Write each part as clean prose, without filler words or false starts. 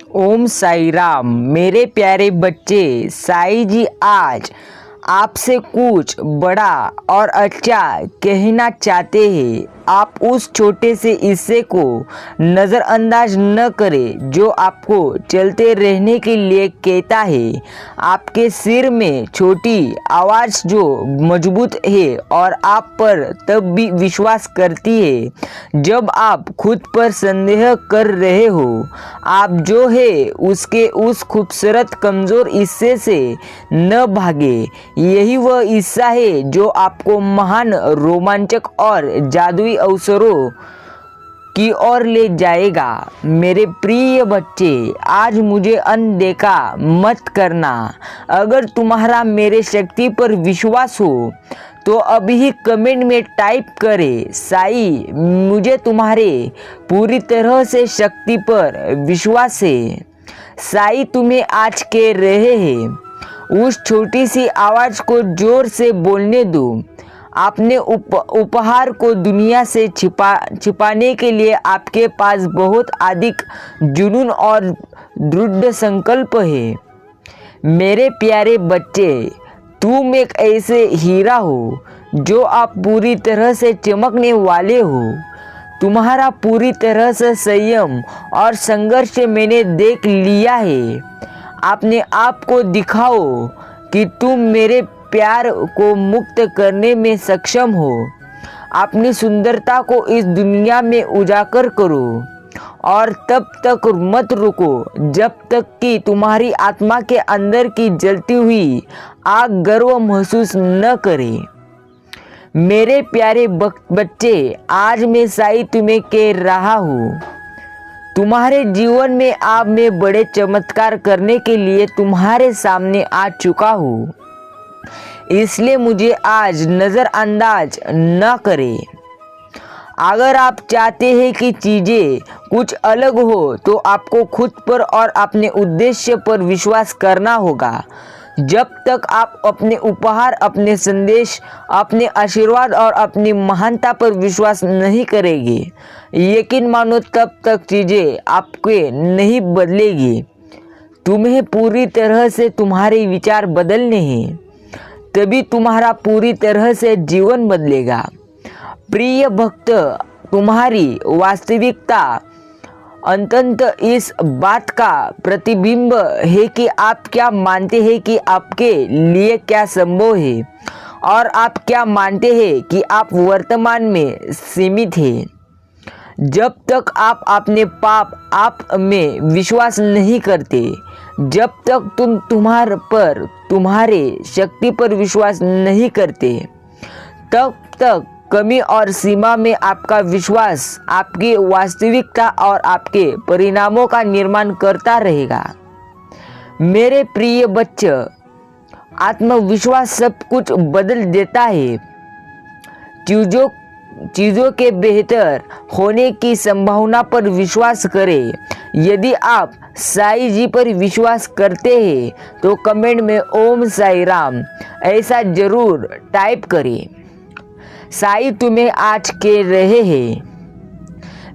ओम साई राम। मेरे प्यारे बच्चे, साई जी आज आपसे कुछ बड़ा और अच्छा कहना चाहते हैं। आप उस छोटे से हिस्से को नज़रअंदाज न करें जो आपको चलते रहने के लिए कहता है। आपके सिर में छोटी आवाज़ जो मजबूत है और आप पर तब भी विश्वास करती है जब आप खुद पर संदेह कर रहे हो। आप जो है उसके उस खूबसूरत कमज़ोर हिस्से से न भागे। यही वह हिस्सा है जो आपको महान, रोमांचक और जादुई अवसरों की ओर ले जाएगा। मेरे प्रिय बच्चे, आज मुझे अनदेखा मत करना। अगर तुम्हारा मेरे शक्ति पर विश्वास हो तो अभी ही कमेंट में टाइप करें, साई मुझे तुम्हारे पूरी तरह से शक्ति पर विश्वास है। साई तुम्हें आज कह रहे हैं, उस छोटी सी आवाज़ को जोर से बोलने दो। आपने उपहार को दुनिया से छिपाने के लिए आपके पास बहुत अधिक जुनून और दृढ़ संकल्प है। मेरे प्यारे बच्चे, तुम एक ऐसे हीरा हो जो आप पूरी तरह से चमकने वाले हो। तुम्हारा पूरी तरह से संयम और संघर्ष मैंने देख लिया है। अपने आप को दिखाओ कि तुम मेरे प्यार को मुक्त करने में सक्षम हो। अपनी सुंदरता को इस दुनिया में उजागर करो और तब तक मत रुको जब तक कि तुम्हारी आत्मा के अंदर की जलती हुई आग गर्व महसूस न करे। मेरे प्यारे बच्चे, आज मैं साई तुम्हें कह रहा हूँ, तुम्हारे जीवन में आप मैं बड़े चमत्कार करने के लिए तुम्हारे सामने आ चुका हूँ। इसलिए मुझे आज नज़रअंदाज न करें। अगर आप चाहते हैं कि चीज़ें कुछ अलग हो तो आपको खुद पर और अपने उद्देश्य पर विश्वास करना होगा। जब तक आप अपने उपहार, अपने संदेश, अपने आशीर्वाद और अपनी महानता पर विश्वास नहीं करेंगे, यकीन मानो तब तक चीज़ें आपके नहीं बदलेगी। तुम्हें पूरी तरह से तुम्हारे विचार बदलने हैं, तभी तुम्हारा पूरी तरह से जीवन बदलेगा। प्रिय भक्त, तुम्हारी वास्तविकता अंततः इस बात का प्रतिबिंब है कि आप क्या मानते हैं कि आपके लिए क्या संभव है और आप क्या मानते हैं कि आप वर्तमान में सीमित हैं। जब तक आप अपने आप में विश्वास नहीं करते, जब तक तुम तुम्हारे शक्ति पर विश्वास नहीं करते, तब तक कमी और सीमा में आपका विश्वास आपकी वास्तविकता और आपके परिणामों का निर्माण करता रहेगा। मेरे प्रिय बच्चे, आत्मविश्वास सब कुछ बदल देता है। चीज़ों के बेहतर होने की संभावना पर विश्वास करें। यदि आप साई जी पर विश्वास करते हैं तो कमेंट में ओम साई राम ऐसा जरूर टाइप करें। साई तुम्हें आज कह रहे हैं,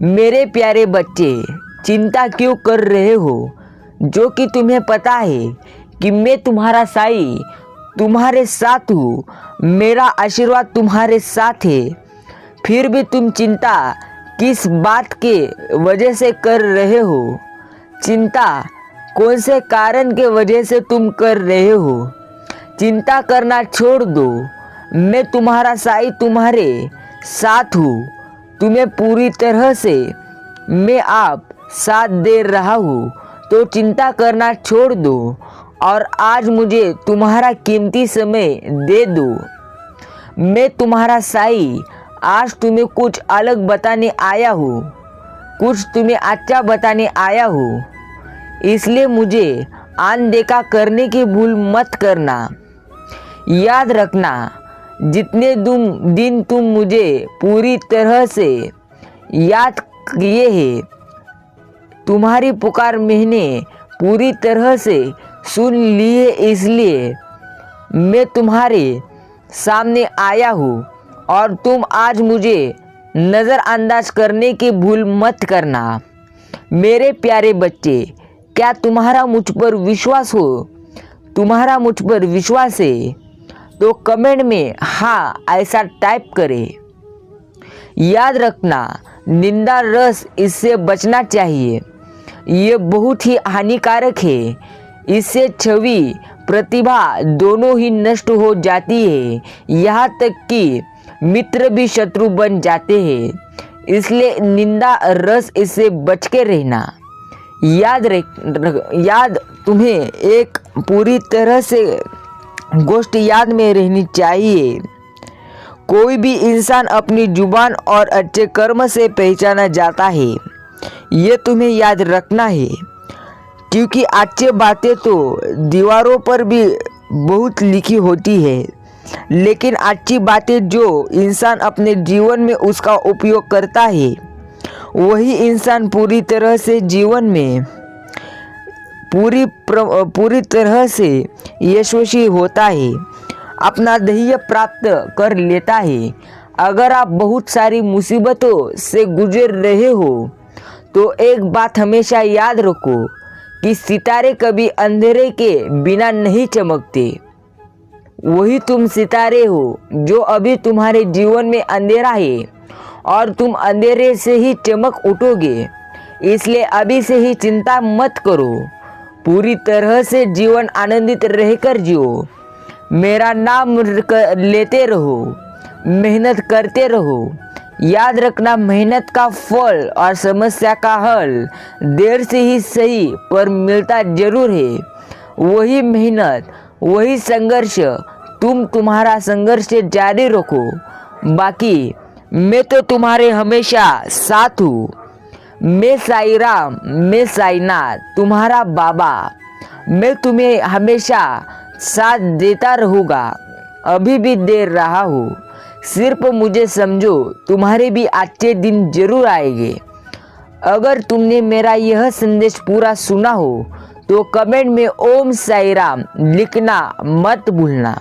मेरे प्यारे बच्चे, चिंता क्यों कर रहे हो, जो कि तुम्हें पता है कि मैं तुम्हारा साई तुम्हारे साथ हूँ। मेरा आशीर्वाद तुम्हारे साथ है। फिर भी तुम चिंता किस बात के वजह से कर रहे हो? चिंता कौन से कारण के वजह से तुम कर रहे हो? चिंता करना छोड़ दो। मैं तुम्हारा साई तुम्हारे साथ हूँ। तुम्हें पूरी तरह से मैं आप साथ दे रहा हूँ, तो चिंता करना छोड़ दो और आज मुझे तुम्हारा कीमती समय दे दो। मैं तुम्हारा साई आज तुम्हें कुछ अलग बताने आया हूँ, कुछ तुम्हें अच्छा बताने आया हूँ। इसलिए मुझे अनदेखा करने की भूल मत करना। याद रखना, जितने दिन तुम मुझे पूरी तरह से याद किए हैं, तुम्हारी पुकार मैंने पूरी तरह से सुन ली है। इसलिए मैं तुम्हारे सामने आया हूँ और तुम आज मुझे नज़रअंदाज करने की भूल मत करना। मेरे प्यारे बच्चे, क्या तुम्हारा मुझ पर विश्वास हो? तुम्हारा मुझ पर विश्वास है तो कमेंट में हाँ ऐसा टाइप करें। याद रखना, निंदा रस इससे बचना चाहिए। ये बहुत ही हानिकारक है। इससे छवि प्रतिभा दोनों ही नष्ट हो जाती है, यहाँ तक कि मित्र भी शत्रु बन जाते हैं। इसलिए निंदा रस इससे बच के रहना। याद तुम्हें एक पूरी तरह से गोष्ठ याद में रहनी चाहिए। कोई भी इंसान अपनी जुबान और अच्छे कर्म से पहचाना जाता है। ये तुम्हें याद रखना है, क्योंकि अच्छी बातें तो दीवारों पर भी बहुत लिखी होती है, लेकिन अच्छी बातें जो इंसान अपने जीवन में उसका उपयोग करता है, वही इंसान पूरी तरह से जीवन में पूरी तरह से यशस्वी होता है, अपना ध्येय प्राप्त कर लेता है। अगर आप बहुत सारी मुसीबतों से गुजर रहे हो तो एक बात हमेशा याद रखो कि सितारे कभी अंधेरे के बिना नहीं चमकते। वही तुम सितारे हो जो अभी तुम्हारे जीवन में अंधेरा है और तुम अंधेरे से ही चमक उठोगे। इसलिए अभी से ही चिंता मत करो, पूरी तरह से जीवन आनंदित रहकर जियो। मेरा नाम लेते रहो, मेहनत करते रहो। याद रखना, मेहनत का फल और समस्या का हल देर से ही सही पर मिलता जरूर है। वही मेहनत, वही संघर्ष, तुम्हारा संघर्ष जारी रखो। बाकी मैं तो तुम्हारे हमेशा साथ हूँ। मैं साईं राम, मैं साईनाथ, तुम्हारा बाबा। मैं तुम्हें हमेशा साथ देता रहूँगा, अभी भी दे रहा हूँ। सिर्फ मुझे समझो, तुम्हारे भी अच्छे दिन जरूर आएंगे। अगर तुमने मेरा यह संदेश पूरा सुना हो तो कमेंट में ओम साईं राम लिखना मत भूलना।